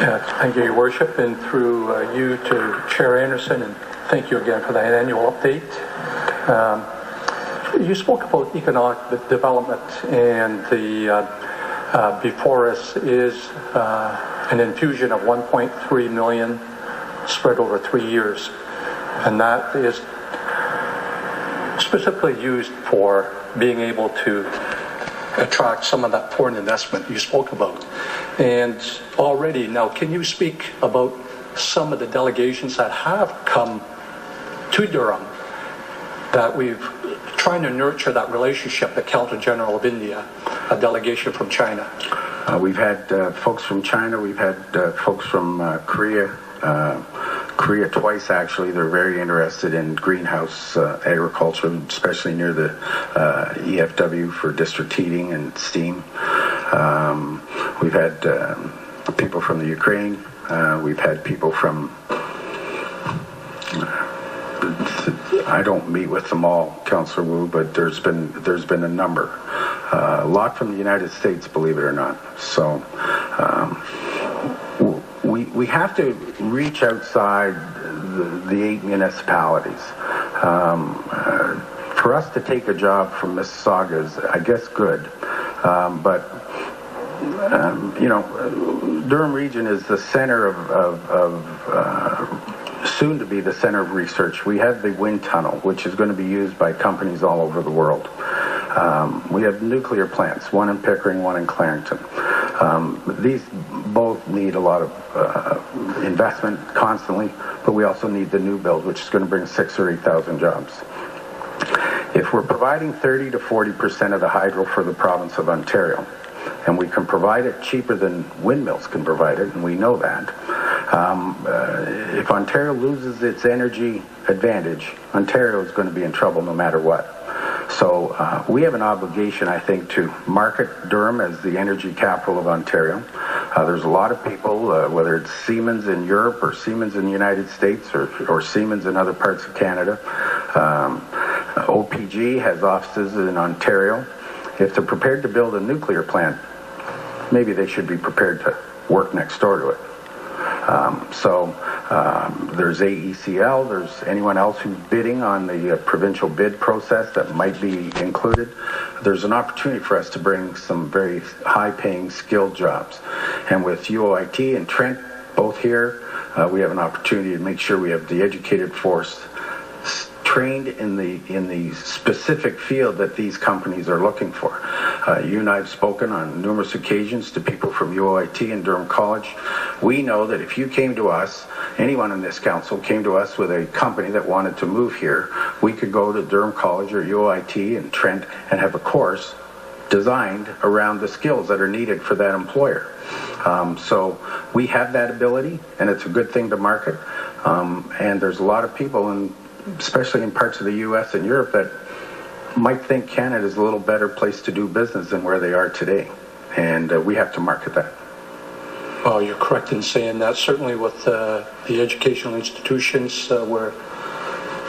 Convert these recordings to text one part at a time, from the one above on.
Thank you, Your Worship, and through you to Chair Anderson, and thank you again for that annual update. You spoke about economic development, and the before us is an infusion of 1.3 million spread over 3 years, and that is specifically used for being able to attract some of that foreign investment you spoke about. And already now, can you speak about some of the delegations that have come to Durham, that we've trying to nurture that relationship, the Council General of India, a delegation from China? We've had folks from China, we've had folks from Korea twice actually. They're very interested in greenhouse agriculture, especially near the EFW for district heating and steam. We've had people from the Ukraine. We've had people from, I don't meet with them all, Councillor Woo, but there's been a number. A lot from the United States, believe it or not. So we have to reach outside the 8 municipalities. For us to take a job from Mississauga is, I guess, good. But you know, Durham Region is the center of soon to be the center of research. We have the wind tunnel, which is going to be used by companies all over the world. We have nuclear plants, one in Pickering, one in Clarington. These both need a lot of investment constantly, but we also need the new build, which is going to bring 6,000 or 8,000 jobs. If we're providing 30 to 40% of the hydro for the province of Ontario, and we can provide it cheaper than windmills can provide it, and we know that, if Ontario loses its energy advantage, Ontario is going to be in trouble no matter what. So we have an obligation, I think, to market Durham as the energy capital of Ontario. There's a lot of people, whether it's Siemens in Europe or Siemens in the United States or Siemens in other parts of Canada. OPG has offices in Ontario. If they're prepared to build a nuclear plant, maybe they should be prepared to work next door to it. There's AECL, there's anyone else who's bidding on the provincial bid process that might be included. There's an opportunity for us to bring some very high-paying, skilled jobs. And with UOIT and Trent both here, we have an opportunity to make sure we have the educated force trained in the specific field that these companies are looking for. You and I have spoken on numerous occasions to people from UOIT and Durham College. We know that if you came to us, anyone in this council came to us with a company that wanted to move here, we could go to Durham College or UOIT and Trent and have a course designed around the skills that are needed for that employer. So we have that ability, and it's a good thing to market. And there's a lot of people, especially in parts of the U.S. and Europe, that might think Canada is a little better place to do business than where they are today. And we have to market that. Well, you're correct in saying that. Certainly with the educational institutions where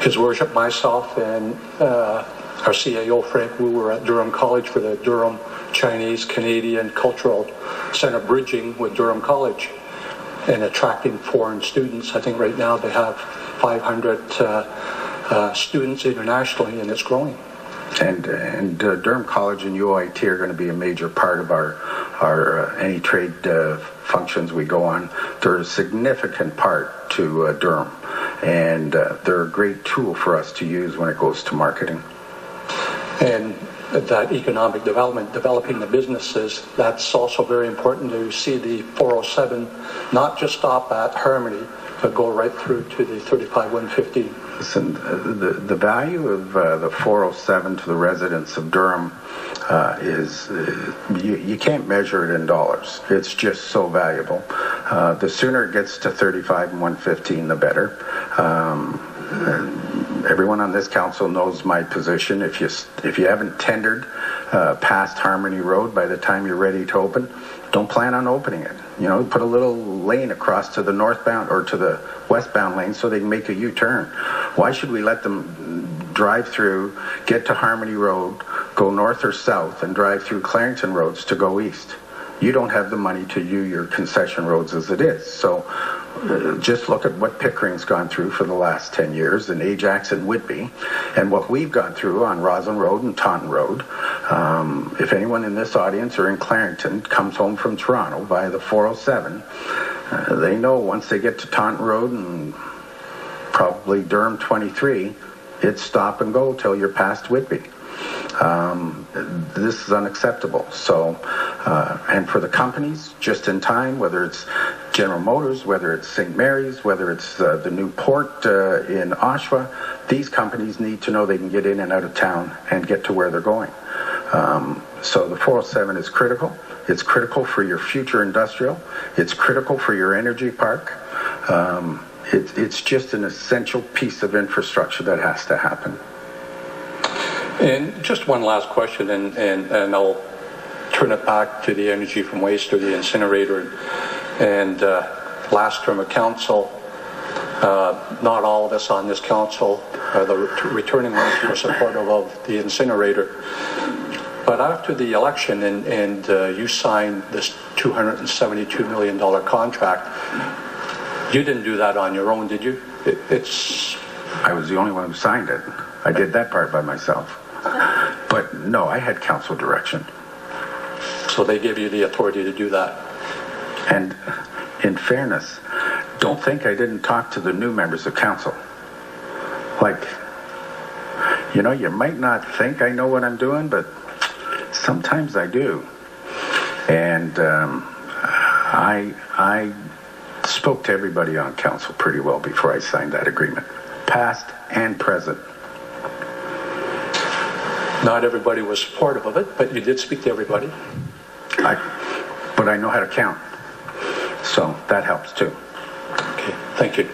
His Worship, myself, and our CAO, Frank Wu, were at Durham College for the Durham Chinese Canadian Cultural Center bridging with Durham College and attracting foreign students. I think right now they have 500 students internationally, and it's growing. And Durham College and UOIT are going to be a major part of our any trade functions we go on. They're a significant part to Durham, and they're a great tool for us to use when it goes to marketing. And that economic development, developing the businesses, that's also very important to see the 407 not just stop at Harmony, but go right through to the 35-150. Listen, the value of the 407 to the residents of Durham is, you can't measure it in dollars. It's just so valuable. The sooner it gets to 35 and 115, the better. Everyone on this council knows my position. If you haven't tendered past Harmony Road by the time you're ready to open, don't plan on opening it. You know, put a little lane across to the northbound or to the westbound lane so they can make a U-turn. Why should we let them drive through, get to Harmony Road, go north or south, and drive through Clarington roads to go east? you don't have the money to use your concession roads as it is. So just look at what Pickering's gone through for the last 10 years, and Ajax and Whitby, and what we've gone through on Roslyn Road and Taunton Road. If anyone in this audience or in Clarington comes home from Toronto via the 407, they know once they get to Taunton Road and probably Durham 23, it's stop and go till you're past Whitby. This is unacceptable. So, and for the companies, just in time, whether it's General Motors, whether it's St. Mary's, whether it's the new port in Oshawa, these companies need to know they can get in and out of town and get to where they're going. So the 407 is critical. It's critical for your future industrial. It's critical for your energy park. It's just an essential piece of infrastructure that has to happen. And just one last question, and I'll turn it back to the energy from waste or the incinerator. And last term of council, not all of us on this council, the returning ones, were supportive of the incinerator. But after the election and you signed this $272 million contract, you didn't do that on your own, did you? I was the only one who signed it. I did that part by myself. But no, I had council direction. So they gave you the authority to do that. And in fairness, don't think I didn't talk to the new members of council. Like, you know, you might not think I know what I'm doing, but sometimes I do. And I spoke to everybody on council pretty well before I signed that agreement, past and present. Not everybody was supportive of it, but you did speak to everybody. But I know how to count, so that helps too. Okay, thank you.